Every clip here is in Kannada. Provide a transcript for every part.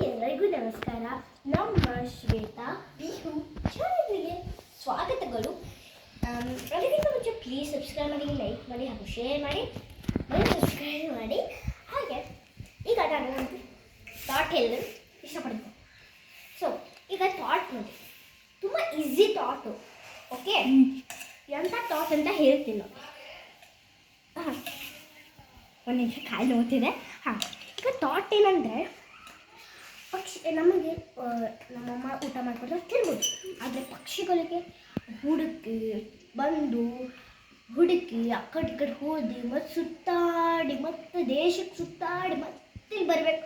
ಎಲ್ಲರಿಗೂ ನಮಸ್ಕಾರ. ನಮ್ಮ ಶ್ವೇತಾ ಬಿಹು ಚಾನಲ್ಗೆ ಸ್ವಾಗತಗಳು. ಅದಕ್ಕಿಂತ ಮುಂಚೆ ಪ್ಲೀಸ್ ಸಬ್ಸ್ಕ್ರೈಬ್ ಮಾಡಿ, ಲೈಕ್ ಮಾಡಿ ಹಾಗೂ ಶೇರ್ ಮಾಡಿ, ಮತ್ತು ಸಬ್ಸ್ಕ್ರೈಬ್ ಮಾಡಿ. ಹಾಗೆ ಈಗ ನಾನು ಒಂದು ಥಾಟ್ ಹೇಳಲು ಇಷ್ಟಪಡ್ತೀನಿ. ಸೊ ಈಗ ಥಾಟ್ ನೋಡಿ, ತುಂಬ ಈಸಿ ಥಾಟು. ಓಕೆ, ಎಂಥ ಥಾಟ್ ಅಂತ ಹೇಳ್ತೀನಿ ನಾವು. ಹಾಂ, ಒಂದು ನಿಮಿಷ ಕಾಲು ನೋಡ್ತಿದೆ. ಹಾಂ, ಈಗ ಥಾಟ್ ಏನಂದರೆ, ನಮಗೆ ನಮ್ಮಮ್ಮ ಊಟ ಮಾಡಿಕೊಂಡು ತಿನ್ಬೋದು, ಆದರೆ ಪಕ್ಷಿಗಳಿಗೆ ಹುಡುಕಿ ಆ ಕಡೆ ಹೋದಿ ಮತ್ತು ಸುತ್ತಾಡಿ ಮತ್ತು ದೇಶಕ್ಕೆ ಸುತ್ತಾಡಿ ಮತ್ತೆ ಬರಬೇಕು,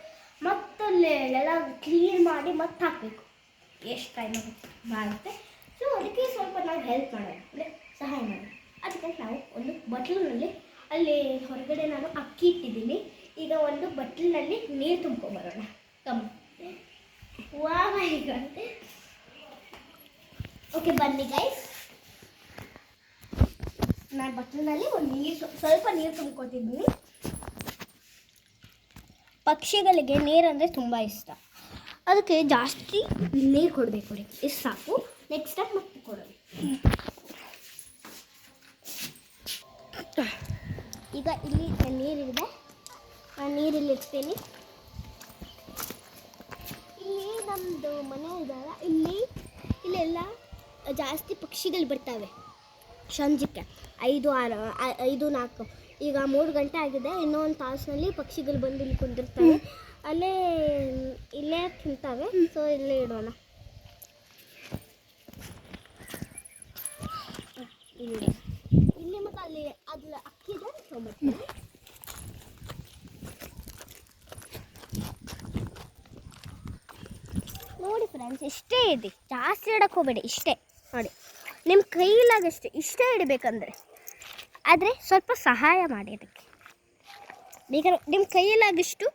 ಮತ್ತಲ್ಲೆಲ್ಲ ಕ್ಲೀನ್ ಮಾಡಿ ಮತ್ತೆ ಹಾಕಬೇಕು. ಎಷ್ಟು ಟೈಮ್ ಆಗುತ್ತೆ. ಸೊ ಅದಕ್ಕೆ ಸ್ವಲ್ಪ ನಾವು ಹೆಲ್ಪ್ ಮಾಡೋಣ, ಅಂದರೆ ಸಹಾಯ ಮಾಡೋಣ. ಅದಕ್ಕೆ ನಾವು ಒಂದು ಬಟ್ಲಿನಲ್ಲಿ, ಅಲ್ಲಿ ಹೊರಗಡೆ ನಾನು ಅಕ್ಕಿ ಇಟ್ಟಿದ್ದೀನಿ. ಈಗ ಒಂದು ಬಟ್ಲಿನಲ್ಲಿ ನೀರು ತುಂಬ್ಕೊಂಬರೋಣ. ಓಕೆ, ಬನ್ನಿ ಗೈಸ್. ನಾನು ಬಟ್ಲಿನಲ್ಲಿ ಒಂದು ಸ್ವಲ್ಪ ನೀರು ತುಂಬ್ಕೊತಿದ್ದೀನಿ. ಪಕ್ಷಿಗಳಿಗೆ ನೀರಂದರೆ ತುಂಬ ಇಷ್ಟ, ಅದಕ್ಕೆ ಜಾಸ್ತಿ ನೀರು ಕೊಡಬೇಕು. ಇಷ್ಟು ಸಾಕು. ನೆಕ್ಸ್ಟ್ ಟೈಮ್ ಮತ್ತೆ ಕೊಡೋಣ. ಈಗ ಇಲ್ಲಿ ನೀರಿದೆ, ನಾನು ನೀರಲ್ಲಿ ಇಡ್ತೀನಿ. ಇಲ್ಲಿ ನಮ್ಮದು ಮನೆ ಇದಲ್ಲ, ಇಲ್ಲೆಲ್ಲ ಜಾಸ್ತಿ ಪಕ್ಷಿಗಳು ಬರ್ತವೆ. ಸಂಜೆಗೆ 5-4, ಈಗ 3 ಗಂಟೆ ಆಗಿದೆ. ಇನ್ನೂ ಒಂದು ತಾಸಿನಲ್ಲಿ ಪಕ್ಷಿಗಳು ಬಂದು ಇಲ್ಲಿ ಕುಂದಿರ್ತವೆ. ಇಲ್ಲೇ ತಿಂತವೆ. ಸೊ ಇಲ್ಲೇ ಇಡೋಣ. ಇಲ್ಲಿ ಮತ್ತು ಅಲ್ಲಿ ಅಕ್ಕಿ ಇದೆ, ತೊಗೊಂಬರ್ತೀನಿ. ನೋಡಿ ಫ್ರೆಂಡ್ಸ್, ಇಷ್ಟೇ ಇದೆ, ಜಾಸ್ತಿ ಇಡಕ್ಕೆ ಹೋಗಬೇಡಿ. ಇಷ್ಟೇ ನೋಡಿ, ನಿಮ್ಮ ಕೈಲಾಗಷ್ಟೇ, ಇಷ್ಟೇ ಇಡಬೇಕಂದ್ರೆ. ಆದರೆ ಸ್ವಲ್ಪ ಸಹಾಯ ಮಾಡಿ ಅದಕ್ಕೆ. ಬೇಕಾದ್ರೆ ನಿಮ್ಮ ಕೈಯಲ್ಲಾಗಷ್ಟು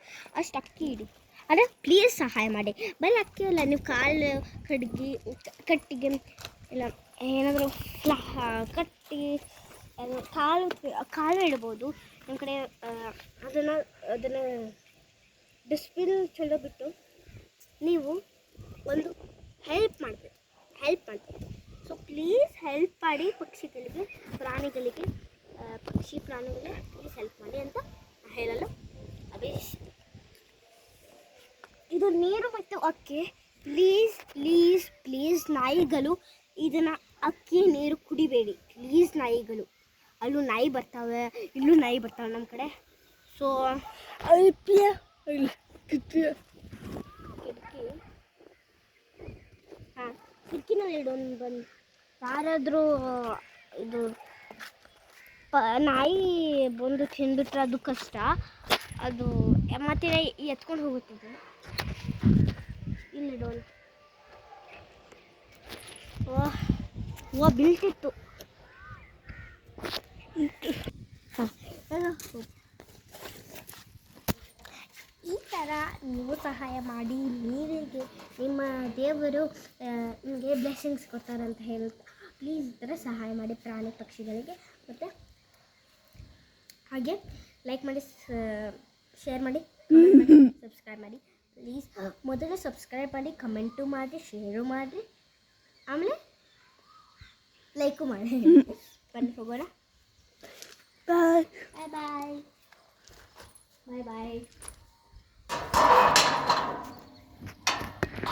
ಅಷ್ಟು ಅಕ್ಕಿ ಇಡಿ, ಆದರೆ ಪ್ಲೀಸ್ ಸಹಾಯ ಮಾಡಿ. ಬರೀ ಅಕ್ಕಿ ಅಲ್ಲ, ನೀವು ಕಾಲು ಕಟ್ಟಿಗೆ ಇಲ್ಲ ಏನಾದರೂ ಕಟ್ಟಿ ಕಾಲು ಇಡ್ಬೋದು. ನಿಮ್ಮ ಕಡೆ ಅದನ್ನು ಡಸ್ಟ್ಬಿನ್ ಚಲೋ ಬಿಟ್ಟು ನೀವು ಒಂದು ಹೆಲ್ಪ್ ಮಾಡಬೇಕು. ಸೊ ಪ್ಲೀಸ್ ಹೆಲ್ಪ್ ಮಾಡಿ ಪಕ್ಷಿಗಳಿಗೆ, ಪ್ರಾಣಿಗಳಿಗೆ ಪ್ಲೀಸ್ ಹೆಲ್ಪ್ ಮಾಡಿ ಅಂತ ಹೇಳಲು ಅಭೀಶ್. ಇದು ನೀರು ಮತ್ತು ಅಕ್ಕಿ. ಪ್ಲೀಸ್ ನಾಯಿಗಳು ಇದನ್ನು ಅಕ್ಕಿ ನೀರು ಕುಡಿಬೇಡಿ. ಪ್ಲೀಸ್ ನಾಯಿಗಳು, ಅಲ್ಲೂ ನಾಯಿ ಬರ್ತಾವೆ, ಇಲ್ಲೂ ನಾಯಿ ಬರ್ತಾವೆ ನಮ್ಮ ಕಡೆ. ಸೊ ಕಿಟಕಿನಲ್ಲಿ ಇಡೋನು ಬಂದು. ಯಾರಾದರೂ ಇದು ನಾಯಿ ಬಂದು ತಿಂದುಬಿಟ್ರೆ ಅದು ಕಷ್ಟ. ಅದು ಮತ್ತೆ ಎತ್ಕೊಂಡು ಹೋಗುತ್ತದೆ. ಇಲ್ಲಿಡೋನು. ಬೀಳ್ತಿತ್ತು. ಈ ಥರ ನೀವು ಸಹಾಯ ಮಾಡಿ, ನೀರಿಗೆ ನಿಮ್ಮ ದೇವರು ನಿಮಗೆ ಬ್ಲೆಸ್ಸಿಂಗ್ಸ್ ಕೊಡ್ತಾರಂತ ಹೇಳುತ್ತಾ, ಪ್ಲೀಸ್ ಈ ಥರ ಸಹಾಯ ಮಾಡಿ ಪ್ರಾಣಿ ಪಕ್ಷಿಗಳಿಗೆ. ಮತ್ತು ಹಾಗೆ ಲೈಕ್ ಮಾಡಿ, ಶೇರ್ ಮಾಡಿ, ಸಬ್ಸ್ಕ್ರೈಬ್ ಮಾಡಿ. ಪ್ಲೀಸ್ ಮೊದಲು ಸಬ್ಸ್ಕ್ರೈಬ್ ಮಾಡಿ, ಕಮೆಂಟು ಮಾಡಿ, ಶೇರು ಮಾಡಿ, ಆಮೇಲೆ ಲೈಕು ಮಾಡಿ. ಬನ್ನಿ ಹೋಗೋಣ. ಬಾಯ್ ಬಾಯ್.